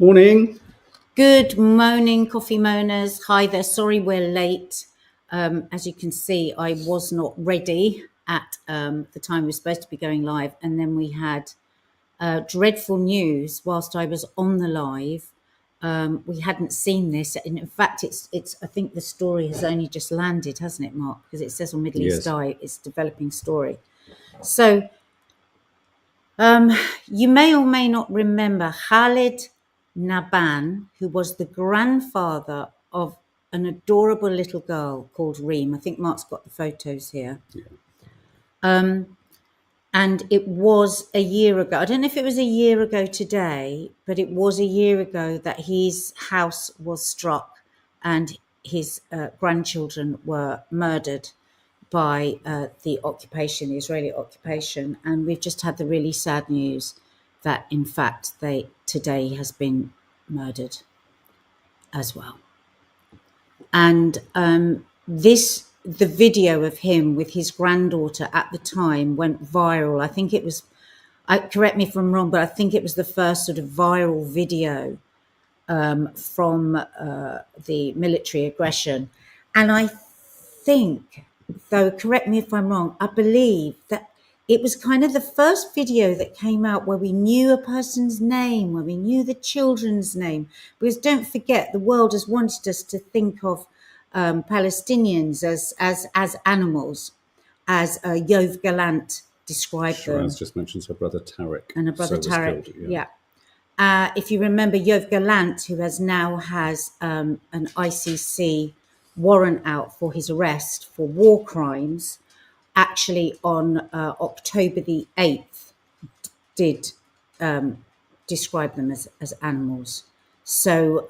Morning. Good morning, coffee moaners. Hi there. Sorry we're late. As you can see, I was not ready at the time we were supposed to be going live, and then we had dreadful news whilst I was on the live. We hadn't seen this, and in fact, it's. I think the story has only just landed, hasn't it, Mark? Because it says on Middle East Eye, it's a developing story. So you may or may not remember Khalid Nabhan, who was the grandfather of an adorable little girl called Reem. I think Mark's got the photos here. Yeah. And it was a year ago. I don't know if it was a year ago today, but it was a year ago that his house was struck and his grandchildren were murdered by the occupation, the Israeli occupation. And we've just had the really sad news that, in fact, today has been murdered as well. And the video of him with his granddaughter at the time went viral. I think it was, correct me if I'm wrong, but I think it was the first sort of viral video from the military aggression. And I think, though, correct me if I'm wrong, I believe that it was kind of the first video that came out where we knew a person's name, where we knew the children's name. Because don't forget, the world has wanted us to think of Palestinians as animals, as Yoav Galant described them. Shiraz just mentions her brother Tarek. And her brother Tarek, killed, yeah. If you remember, Yoav Galant, who now has an ICC warrant out for his arrest for war crimes, actually on October the 8th did describe them as animals. So,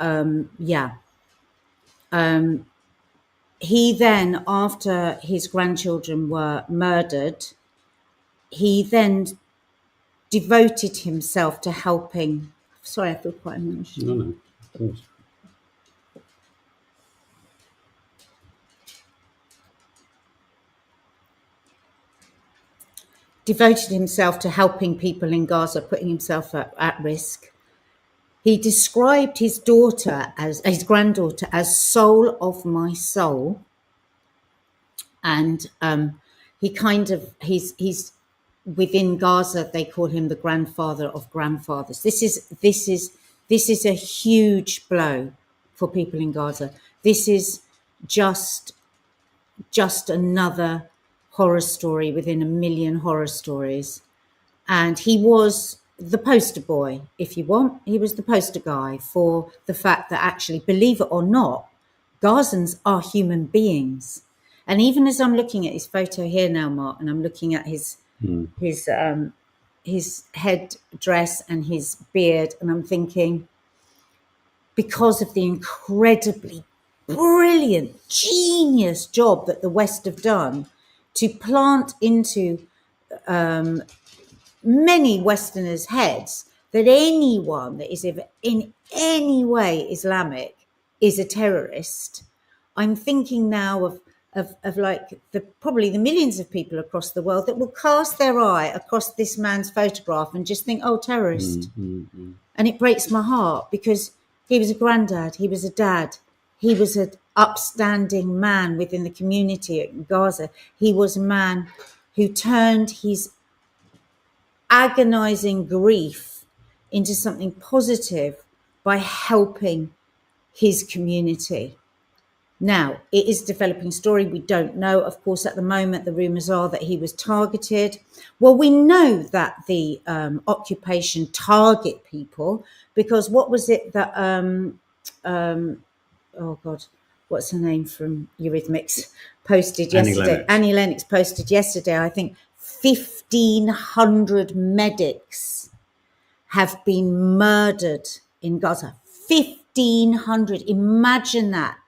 he then, after his grandchildren were murdered, he then devoted himself to helping. Sorry, I feel quite emotional. No, of course. Devoted himself to helping people in Gaza, putting himself at risk. He described his granddaughter as soul of my soul. And he's within Gaza, they call him the grandfather of grandfathers. This is a huge blow for people in Gaza. This is just another horror story within a million horror stories. And he was the poster boy, if you want. He was the poster guy for the fact that actually, believe it or not, Gazans are human beings. And even as I'm looking at his photo here now, Mark, and I'm looking at his head dress and his beard, and I'm thinking, because of the incredibly brilliant, genius job that the West have done to plant into many Westerners' heads that anyone that is in any way Islamic is a terrorist. I'm thinking now of like probably the millions of people across the world that will cast their eye across this man's photograph and just think, oh, terrorist. And it breaks my heart because he was a granddad, he was a dad, he was an upstanding man within the community in Gaza. He was a man who turned his agonizing grief into something positive by helping his community. Now, it is a developing story. We don't know. Of course, at the moment, the rumours are that he was targeted. Well, we know that the occupation target people because what was it that, oh God, what's her name from Eurythmics posted yesterday? Annie Lennox posted yesterday, I think, 1,500 medics have been murdered in Gaza. 1,500. Imagine that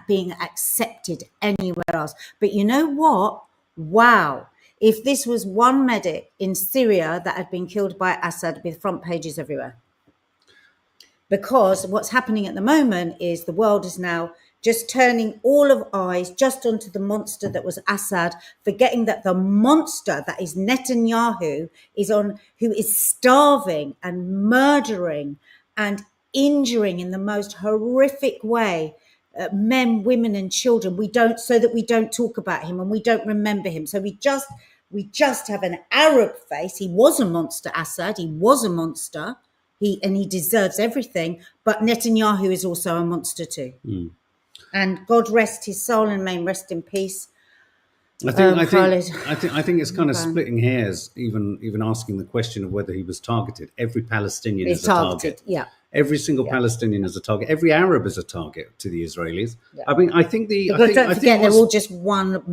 being accepted anywhere else. But you know what? Wow. If this was one medic in Syria that had been killed by Assad, with front pages everywhere. Because what's happening at the moment is the world is now just turning all of eyes just onto the monster that was Assad, forgetting that the monster that is Netanyahu who is starving and murdering and injuring in the most horrific way men, women, and children. So that we don't talk about him and we don't remember him. So we just have an Arab face. He was a monster, Assad. He was a monster. He deserves everything. But Netanyahu is also a monster too. And God rest his soul and may rest in peace. Khalid. I think it's kind of splitting hairs, even asking the question of whether he was targeted. Every Palestinian is a target. Yeah. Every single Palestinian is a target. Every Arab is a target to the Israelis. Yeah. I mean, I think don't forget they're all just one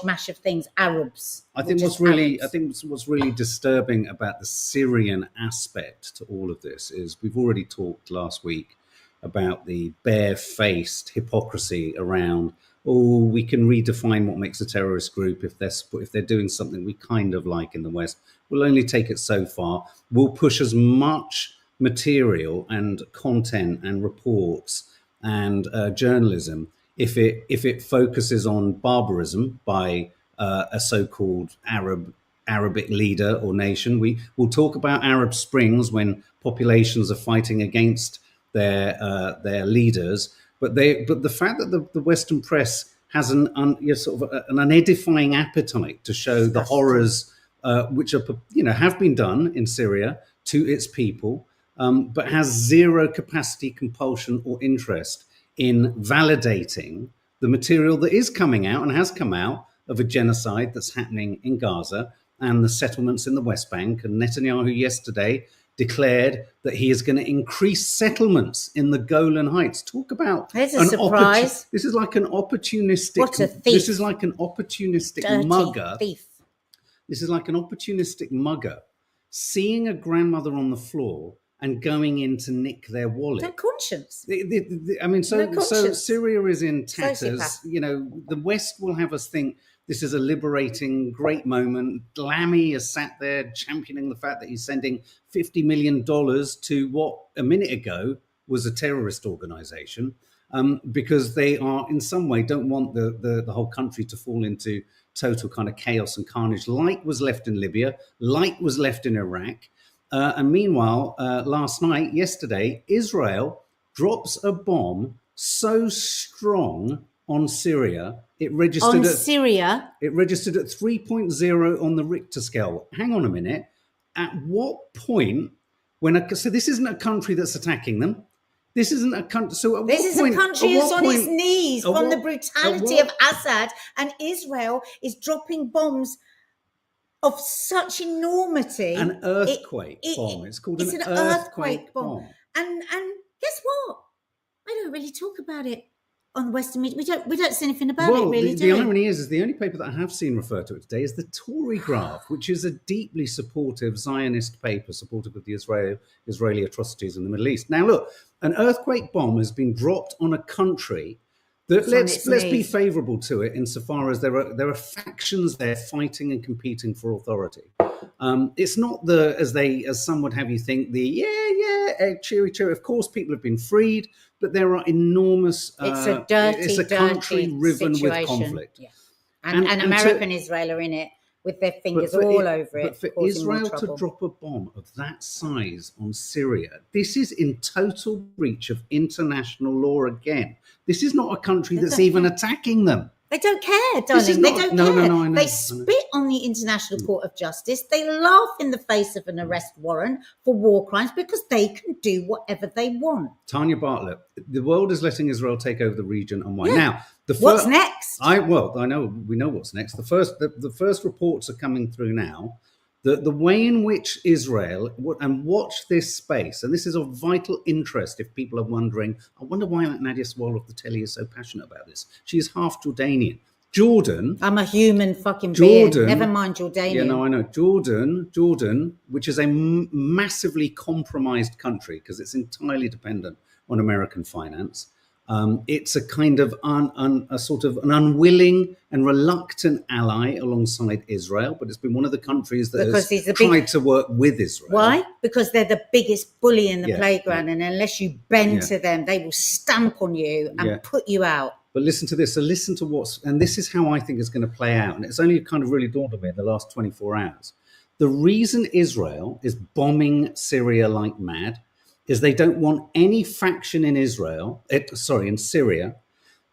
mash of things. Arabs. I think what's really disturbing about the Syrian aspect to all of this is we've already talked last week about the barefaced hypocrisy around. Oh, we can redefine what makes a terrorist group if they're doing something we kind of like in the West. We'll only take it so far. We'll push as much material and content and reports and journalism if it focuses on barbarism by a so-called Arabic leader or nation. We'll talk about Arab Springs when populations are fighting against their leaders. But the fact that the Western press has an unedifying appetite to show the horrors which are have been done in Syria to its people, but has zero capacity, compulsion, or interest in validating the material that is coming out and has come out of a genocide that's happening in Gaza and the settlements in the West Bank. And Netanyahu yesterday declared that he is going to increase settlements in the Golan Heights. Talk about it's a surprise. This is like an opportunistic. What a thief! This is like an opportunistic Dirty mugger. Thief. This is like an opportunistic mugger seeing a grandmother on the floor and going in to nick their wallet. No conscience. So Syria is in tatters. Sociopath. The West will have us think this is a liberating, great moment. Lammy has sat there championing the fact that he's sending $50 million to what a minute ago was a terrorist organization, because they are in some way don't want the whole country to fall into total kind of chaos and carnage, like was left in Libya, like was left in Iraq. And meanwhile, yesterday, Israel drops a bomb so strong on Syria, it registered at 3.0 on the Richter scale. Hang on a minute. At what point, so this isn't a country that's attacking them. This isn't a country. So this is a country that's on its knees from the brutality of Assad, and Israel is dropping bombs of such enormity. An earthquake bomb. It's called an earthquake bomb. And guess what? I don't really talk about it on the Western media. We don't see anything about it, really, the irony is the only paper that I have seen refer to it today is the Tory Graph, which is a deeply supportive Zionist paper, supportive of the Israeli atrocities in the Middle East. Now, look, an earthquake bomb has been dropped on a country that let's be favourable to it insofar as there are factions there fighting and competing for authority. It's not as some would have you think cheery. Of course, people have been freed, but there are enormous. It's a country riven situation. With conflict. Yeah. And America and Israel are in it with their fingers all over it. But for Israel to drop a bomb of that size on Syria, this is in total breach of international law again. This is not a country that's even attacking them. They don't care, darling. They don't care. No, I know. They spit on the International Court of Justice. They laugh in the face of an arrest warrant for war crimes because they can do whatever they want. Tanya Bartlett, the world is letting Israel take over the region and why. Yeah. Now, what's next? I know we know what's next. The first reports are coming through now. The way in which Israel, and watch this space, and this is of vital interest if people are wondering, I wonder why Nadia Sawalha of the telly is so passionate about this. She is half Jordanian. Jordan. I'm a human fucking being. Never mind Jordanian. Yeah, no, I know. Jordan, which is a massively compromised country because it's entirely dependent on American finance, It's a kind of a sort of an unwilling and reluctant ally alongside Israel, but it's been one of the countries that has tried to work with Israel. Why? Because they're the biggest bully in the playground, and unless you bend to them, they will stamp on you and put you out. But listen to this. So listen to and this is how I think it's going to play out, and it's only kind of really dawned on me in the last 24 hours. The reason Israel is bombing Syria like mad is they don't want any faction in in Syria,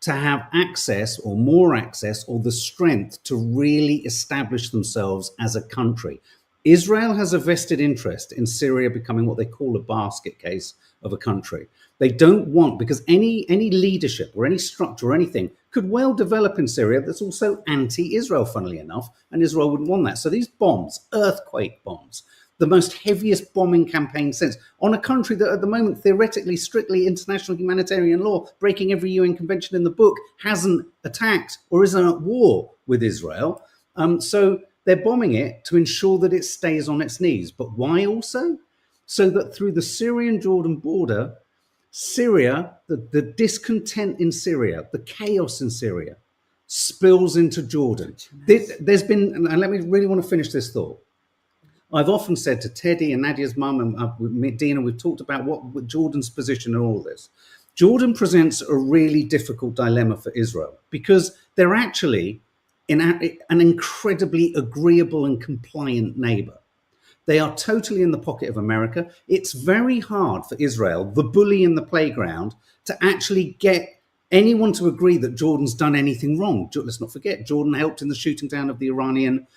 to have access or more access or the strength to really establish themselves as a country. Israel has a vested interest in Syria becoming what they call a basket case of a country. They don't want, because any leadership or any structure or anything could well develop in Syria that's also anti-Israel, funnily enough, and Israel wouldn't want that. So these bombs, earthquake bombs, the most heaviest bombing campaign since, on a country that at the moment, theoretically, strictly international humanitarian law, breaking every UN convention in the book, hasn't attacked or isn't at war with Israel. So they're bombing it to ensure that it stays on its knees. But why also? So that through the Syrian-Jordan border, Syria, the discontent in Syria, the chaos in Syria, spills into Jordan. There's been, and let me really want to finish this thought. I've often said to Teddy and Nadia's mum and Dina, we've talked about what Jordan's position in all this. Jordan presents a really difficult dilemma for Israel because they're actually an incredibly agreeable and compliant neighbor. They are totally in the pocket of America. It's very hard for Israel, the bully in the playground, to actually get anyone to agree that Jordan's done anything wrong. Let's not forget, Jordan helped in the shooting down of the Iranian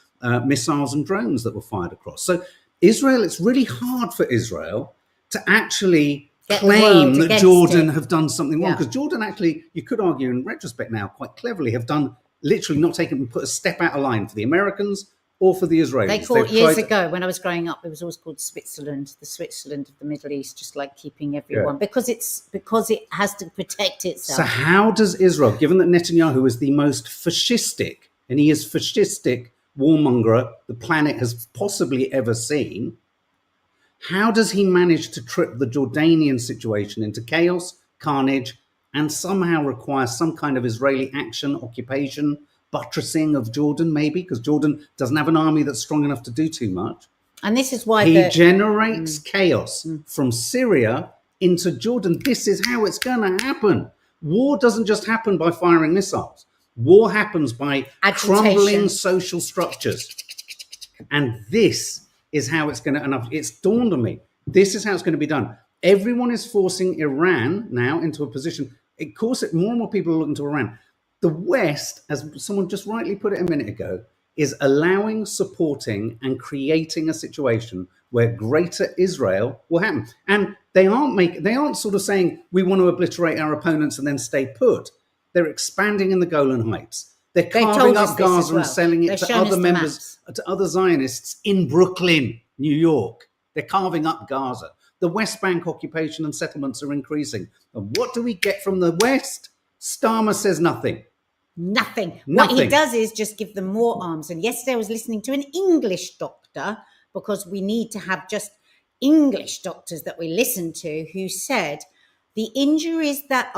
missiles and drones that were fired across. So Israel, it's really hard for Israel to actually claim that Jordan have done something wrong. Because Jordan actually, you could argue in retrospect now, quite cleverly have done, literally not taken, put a step out of line for the Americans or for the Israelis. They called years ago, when I was growing up, it was always called Switzerland, the Switzerland of the Middle East, just like keeping everyone, because it has to protect itself. So how does Israel, given that Netanyahu is the most fascistic, and he is fascistic warmonger the planet has possibly ever seen, how does he manage to trip the Jordanian situation into chaos, carnage, and somehow require some kind of Israeli action, occupation, buttressing of Jordan, maybe, because Jordan doesn't have an army that's strong enough to do too much. And this is why he generates chaos from Syria into Jordan. This is how it's going to happen. War doesn't just happen by firing missiles. War happens by crumbling social structures. And this is how it's going to, and it's dawned on me, this is how it's going to be done. Everyone is forcing Iran now into a position. Of course, more and more people are looking to Iran. The West, as someone just rightly put it a minute ago, is allowing, supporting, and creating a situation where Greater Israel will happen. And they aren't sort of saying we want to obliterate our opponents and then stay put. They're expanding in the Golan Heights. They're carving up Gaza and selling it to other members, to other Zionists in Brooklyn, New York. They're carving up Gaza. The West Bank occupation and settlements are increasing. And what do we get from the West? Starmer says nothing. Nothing. What he does is just give them more arms. And yesterday I was listening to an English doctor, because we need to have just English doctors that we listen to, who said the injuries that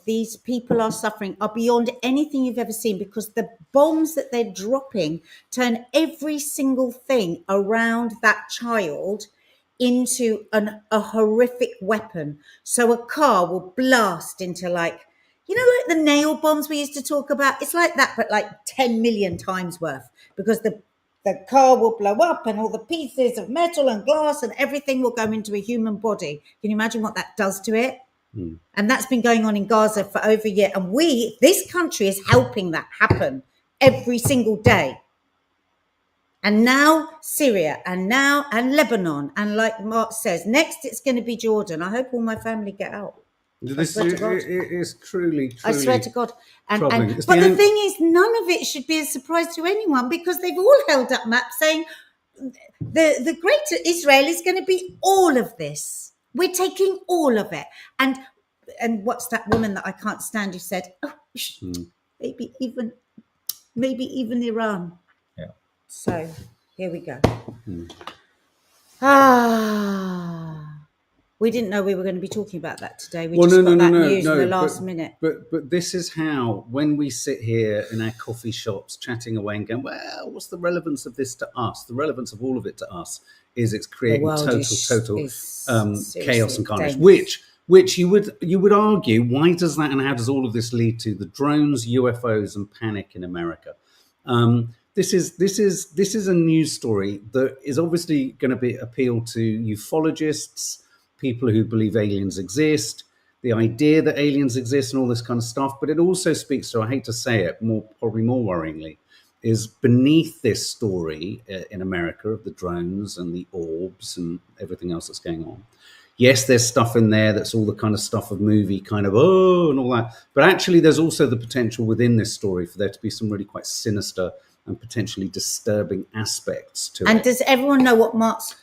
these people are suffering are beyond anything you've ever seen, because the bombs that they're dropping turn every single thing around that child into a horrific weapon. So a car will blast into, like, you know, like the nail bombs we used to talk about? It's like that, but like 10 million times worth, because the car will blow up and all the pieces of metal and glass and everything will go into a human body. Can you imagine what that does to it? And that's been going on in Gaza for over a year. And this country is helping that happen every single day. And now Syria, and Lebanon. And like Mark says, next it's going to be Jordan. I hope all my family get out. This is truly, I swear to God. But the thing is, none of it should be a surprise to anyone, because they've all held up maps saying the Greater Israel is going to be all of this. We're taking all of it. And what's that woman that I can't stand who said, maybe even Iran. Yeah. So here we go. We didn't know we were going to be talking about that today. We Well, just no, got no, that no, news in the no, last minute. But this is how, when we sit here in our coffee shops chatting away and going, well, what's the relevance of this to us? The relevance of all of it to us is it's creating total chaos and carnage. Which you would argue, why does that, and how does all of this lead to the drones, UFOs, and panic in America? This is a news story that is obviously going to be appeal to ufologists, people who believe aliens exist, the idea that aliens exist, and all this kind of stuff. But it also speaks to, I hate to say it, probably more worryingly, is beneath this story in America of the drones and the orbs and everything else that's going on. Yes, there's stuff in there that's all the kind of stuff of movie kind of, and all that. But actually, there's also the potential within this story for there to be some really quite sinister and potentially disturbing aspects to it. And does everyone know what Mark's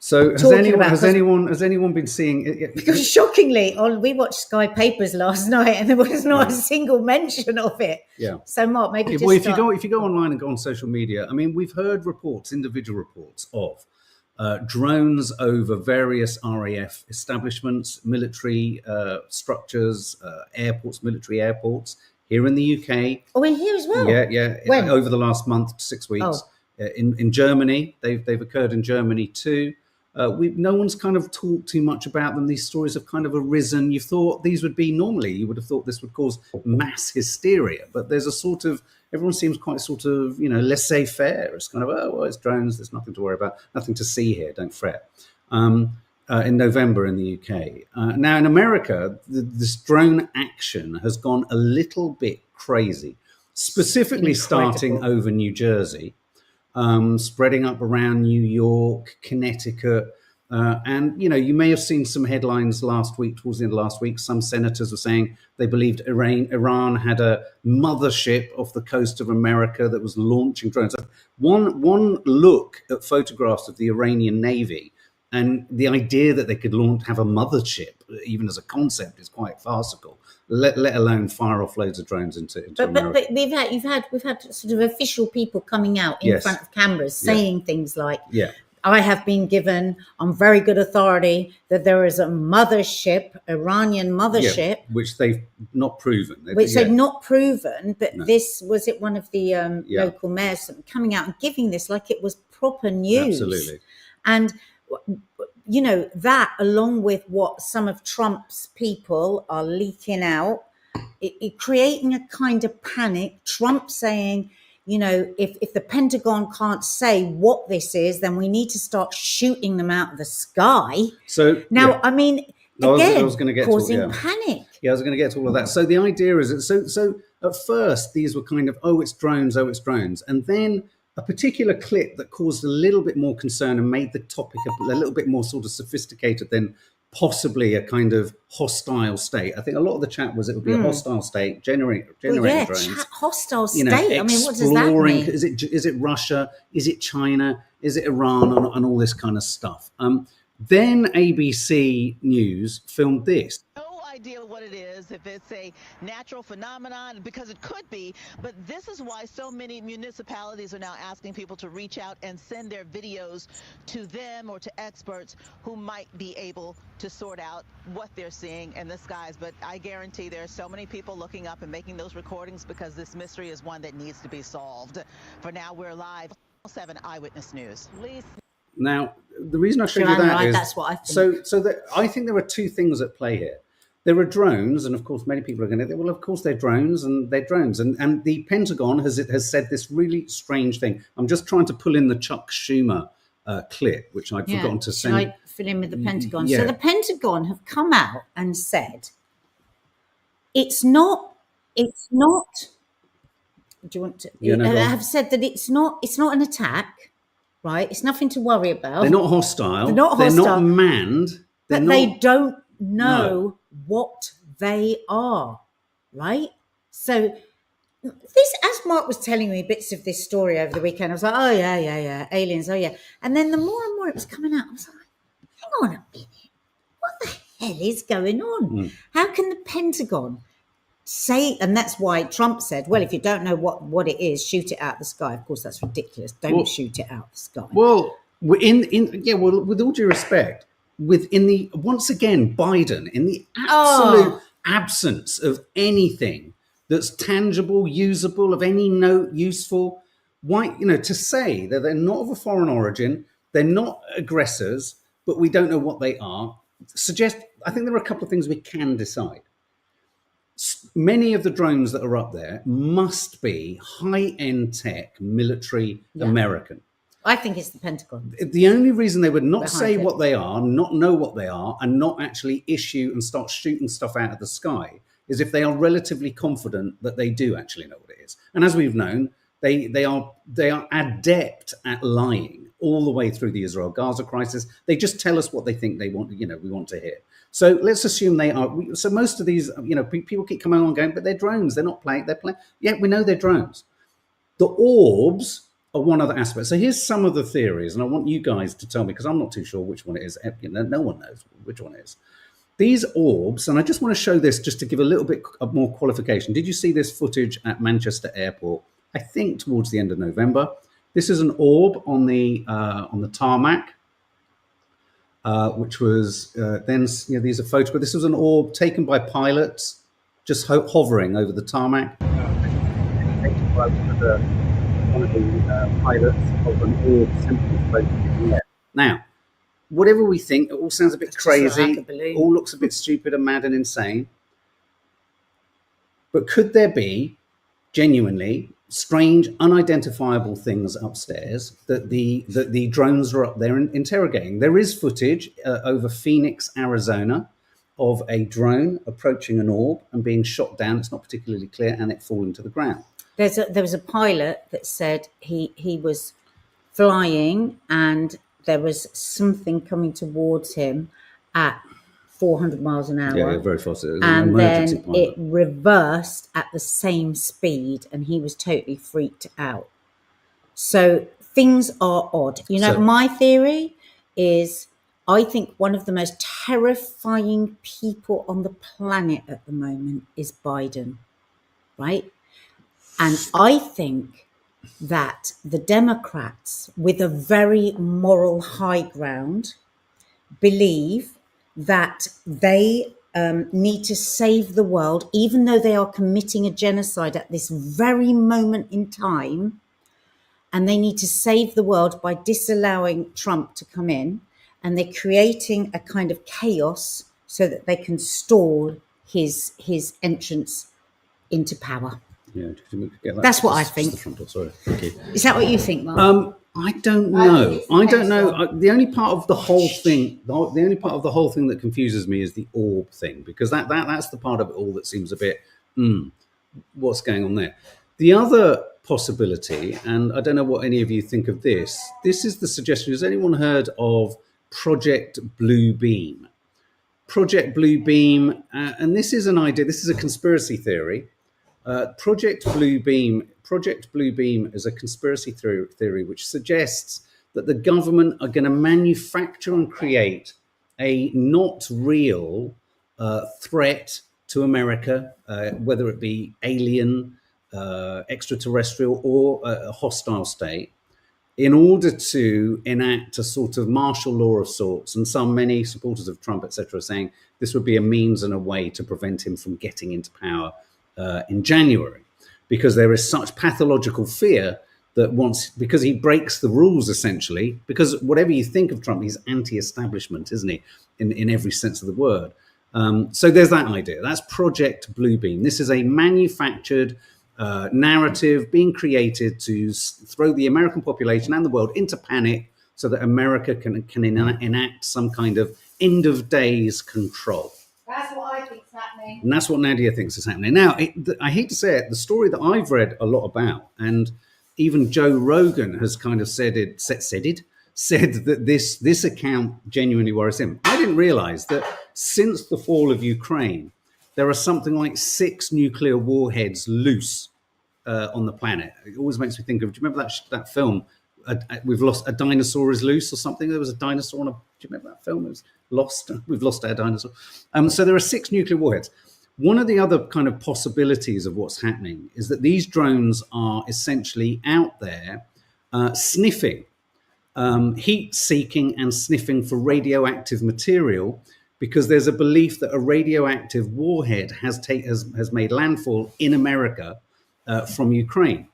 So has anyone been seeing it? Because shockingly, we watched Sky Papers last night, and there was not a single mention of it. Yeah. So Mark, maybe just if you go online and go on social media, I mean, we've heard reports, individual reports of drones over various RAF establishments, military structures, airports, military airports here in the UK. Oh, in here as well. Yeah. When? Over the last month to 6 weeks. In Germany, they've occurred in Germany too. No one's kind of talked too much about them. These stories have kind of arisen. You thought these would be normally, you would have thought this would cause mass hysteria, but there's a sort of, everyone seems quite sort of, laissez-faire. It's kind of, it's drones. There's nothing to worry about, nothing to see here. Don't fret. In November in the UK. Now in America, this drone action has gone a little bit crazy, specifically starting over New Jersey. Spreading up around New York, Connecticut. And, you may have seen some headlines towards the end of last week. Some senators were saying they believed Iran had a mothership off the coast of America that was launching drones. One look at photographs of the Iranian Navy and the idea that they could have a mothership, even as a concept, is quite farcical. Let alone fire off loads of drones into America. But we've had sort of official people coming out in front of cameras saying things like, I have been given on very good authority that there is a mothership, Iranian mothership. Which they've not proven. They've not proven, but this was it one of the local mayors coming out and giving this like it was proper news. Absolutely. And that along with what some of Trump's people are leaking out, it creating a kind of panic. Trump saying, if the Pentagon can't say what this is, then we need to start shooting them out of the sky. So now, I mean, again, I was going to get causing panic. Yeah, I was going to get to all of that. So the idea is that so at first these were kind of, it's drones, and then a particular clip that caused a little bit more concern and made the topic a little bit more sort of sophisticated than possibly a kind of hostile state. I think a lot of the chat was it would be a hostile state, generating drones. Hostile state. I mean, what does that mean? Is it Russia? Is it China? Is it Iran? And all this kind of stuff. Then ABC News filmed this. Idea what it is, if it's a natural phenomenon, because it could be, but this is why so many municipalities are now asking people to reach out and send their videos to them or to experts who might be able to sort out what they're seeing in the skies. But I guarantee there are so many people looking up and making those recordings because this mystery is one that needs to be solved. For now, we're live. 7 Eyewitness News. Now, the reason I showed you that is that's what I think. I think there are two things at play here. There are drones, and of course, many people are going to think, well, of course, they're drones, and they're drones. And the Pentagon has said this really strange thing. I'm just trying to pull in the Chuck Schumer clip, which I'd forgotten to send. Should I fill in with the Pentagon? Yeah. So the Pentagon have come out and said, it's not. Do you want to? Have said that it's not an attack, right? It's nothing to worry about. They're not hostile. They're not manned. They don't know what they are, right? So this, as Mark was telling me bits of this story over the weekend, I was like, oh yeah, aliens, oh yeah. And then the more and more it was coming out, I was like, hang on a minute, what the hell is going on? How can the Pentagon say, and that's why Trump said, well, if you don't know what it is, shoot it out of the sky. Of course, that's ridiculous. Don't shoot it out of the sky. Well, with all due respect, within the, once again, Biden, in the absolute absence of anything that's tangible, usable, of any note, useful, why, to say that they're not of a foreign origin, they're not aggressors, but we don't know what they are, I think there are a couple of things we can decide. Many of the drones that are up there must be high-end tech, military, American. I think it's the Pentagon. The only reason they would not say what they are, not know what they are, and not actually issue and start shooting stuff out of the sky is if they are relatively confident that they do actually know what it is. And as we've known, they are adept at lying all the way through the Israel-Gaza crisis. They just tell us what they think they want, we want to hear. So let's assume they are. So most of these, people keep coming on going, but they're drones. They're not playing. They're playing. Yeah, we know they're drones. The orbs are one other aspect. So here's some of the theories, and I want you guys to tell me, because I'm not too sure which one it is. No one knows which one it is. These orbs, and I just want to show this just to give a little bit of more qualification. Did you see this footage at Manchester Airport? I think towards the end of November. This is an orb on the tarmac, which was then, these are photographs. This was an orb taken by pilots just hovering over the tarmac. Taken by one of the pilots of an orb simply floating in the air. Now, whatever we think, it all sounds a bit crazy, all looks a bit stupid and mad and insane. But could there be genuinely strange, unidentifiable things upstairs that the drones are up there interrogating? There is footage over Phoenix, Arizona, of a drone approaching an orb and being shot down. It's not particularly clear, and it falling to the ground. There was a pilot that said he was flying and there was something coming towards him at 400 miles an hour. Yeah, very fast. And then it reversed at the same speed, and he was totally freaked out. So things are odd. My theory is, I think one of the most terrifying people on the planet at the moment is Biden, right? And I think that the Democrats, with a very moral high ground, believe that they need to save the world, even though they are committing a genocide at this very moment in time. And they need to save the world by disallowing Trump to come in. And they're creating a kind of chaos so that they can stall his entrance into power. Yeah, that's what I think. Sorry, thank you. Is that what you think, Mark? I don't know. The only part of the whole thing, that confuses me is the orb thing, because that's the part of it all that seems a bit, what's going on there? The other possibility, and I don't know what any of you think of this. This is the suggestion. Has anyone heard of Project Blue Beam? Project Blue Beam, and this is an idea. This is a conspiracy theory. Project Blue Beam is a conspiracy theory which suggests that the government are going to manufacture and create a not real threat to America, whether it be alien, extraterrestrial, or a hostile state, in order to enact a sort of martial law of sorts. And many supporters of Trump, etc., saying this would be a means and a way to prevent him from getting into power in January, because there is such pathological fear that because he breaks the rules, essentially, because whatever you think of Trump, he's anti-establishment, isn't he, in every sense of the word. So there's that idea. That's Project Blue Beam. This is a manufactured narrative being created to throw the American population and the world into panic so that America can enact some kind of end of days control. That's what I think is happening. And that's what Nadia thinks is happening. Now, I hate to say it, the story that I've read a lot about, and even Joe Rogan has kind of said that this account genuinely worries him. I didn't realize that since the fall of Ukraine, there are something like 6 nuclear warheads loose on the planet. It always makes me think of, do you remember that film, We've Lost a Dinosaur is Loose or something? There was a dinosaur do you remember that film? It was Lost. We've lost our dinosaur. So there are 6 nuclear warheads. One of the other kind of possibilities of what's happening is that these drones are essentially out there sniffing heat seeking and sniffing for radioactive material, because there's a belief that a radioactive warhead has made landfall in America from Ukraine.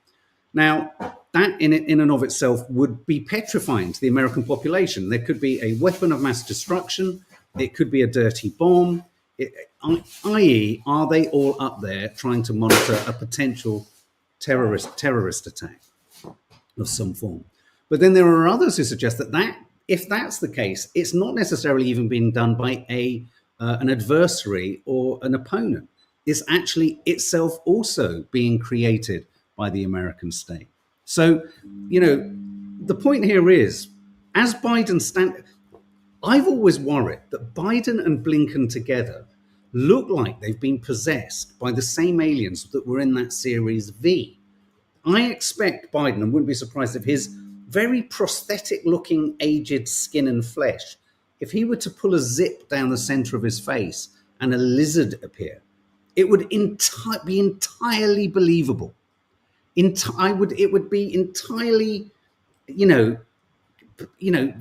Now, that in and of itself would be petrifying to the American population. There could be a weapon of mass destruction. It could be a dirty bomb. I.e., are they all up there trying to monitor a potential terrorist attack of some form? But then there are others who suggest that if that's the case, it's not necessarily even being done by an adversary or an opponent. It's actually itself also being created by the American state. So, the point here is, as Biden I've always worried that Biden and Blinken together look like they've been possessed by the same aliens that were in that series V. I expect Biden, and wouldn't be surprised if his very prosthetic looking aged skin and flesh, if he were to pull a zip down the center of his face and a lizard appear, it would be entirely believable. It would be entirely,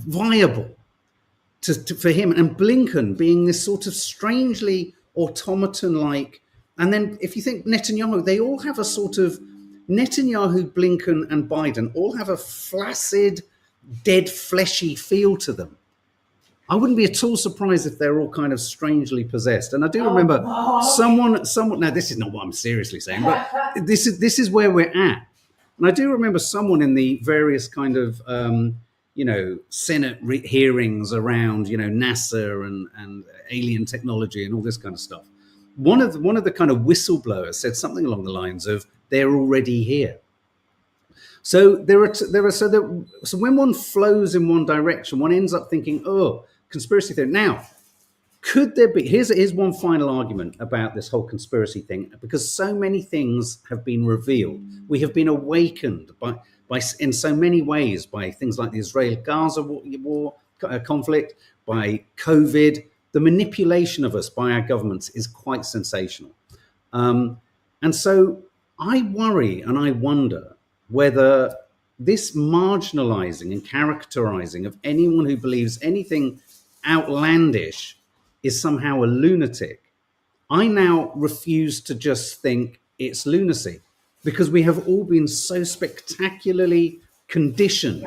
viable for him. And Blinken being this sort of strangely automaton-like. And then if you think Netanyahu, they all have a sort of Netanyahu, Blinken, and Biden all have a flaccid, dead, fleshy feel to them. I wouldn't be at all surprised if they're all kind of strangely possessed. And I do remember someone. Now this is not what I'm seriously saying, but this is where we're at. And I do remember someone in the various kind of Senate hearings around NASA and alien technology and all this kind of stuff. One of the kind of whistleblowers said something along the lines of, "They're already here." So so when one flows in one direction, one ends up thinking, "Oh, conspiracy theory." Now, could there be? Here's one final argument about this whole conspiracy thing, because so many things have been revealed. We have been awakened by in so many ways by things like the Israel-Gaza war conflict, by COVID. The manipulation of us by our governments is quite sensational. And so I worry and I wonder whether this marginalizing and characterizing of anyone who believes anything outlandish is somehow a lunatic. I now refuse to just think it's lunacy, because we have all been so spectacularly conditioned,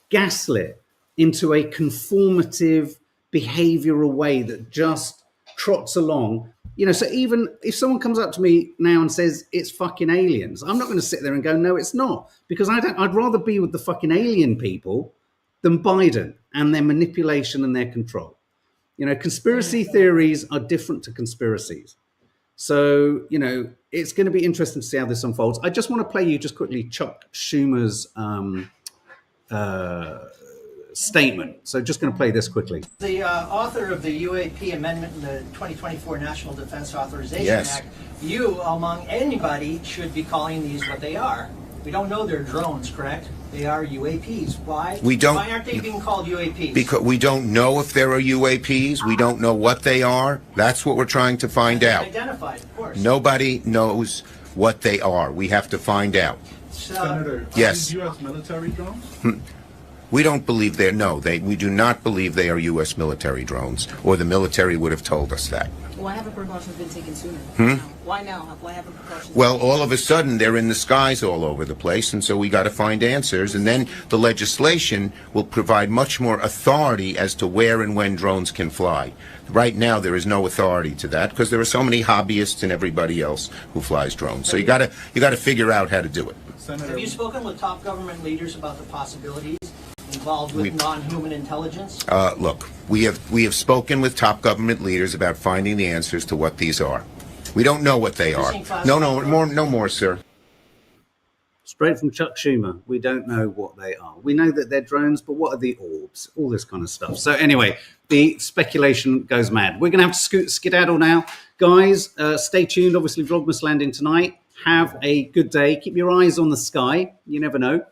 gaslit into a conformative behavioral way that just trots along. So even if someone comes up to me now and says it's fucking aliens, I'm not going to sit there and go, no, it's not, because I'd rather be with the fucking alien people than Biden and their manipulation and their control. Conspiracy theories are different to conspiracies. So, it's going to be interesting to see how this unfolds. I just want to play you just quickly Chuck Schumer's statement. So just going to play this quickly. The author of the UAP amendment in the 2024 National Defense Authorization Act, you, among anybody, should be calling these what they are. We don't know they're drones, correct? They are UAPs. Why? Why aren't they being called UAPs? Because we don't know if there are UAPs. We don't know what they are. That's what we're trying to find out. Identified, of course. Nobody knows what they are. We have to find out. Senator, yes. Are these U.S. military drones? We don't believe we do not believe they are U.S. military drones, or the military would have told us that. Why haven't precautions been taken sooner? Why now? Why haven't precautions? Well, all of a sudden, they're in the skies all over the place, and so we got to find answers. And then the legislation will provide much more authority as to where and when drones can fly. Right now, there is no authority to that because there are so many hobbyists and everybody else who flies drones. So you got to figure out how to do it. Have you spoken with top government leaders about the possibilities involved with non-human intelligence? Look, we have spoken with top government leaders about finding the answers to what these are. We don't know what they are. No more, sir. Straight from Chuck Schumer. We don't know what they are. We know that they're drones, but what are the orbs? All this kind of stuff. So anyway, the speculation goes mad. We're going to have to skedaddle now. Guys, stay tuned. Obviously, Vlogmas landing tonight. Have a good day. Keep your eyes on the sky. You never know.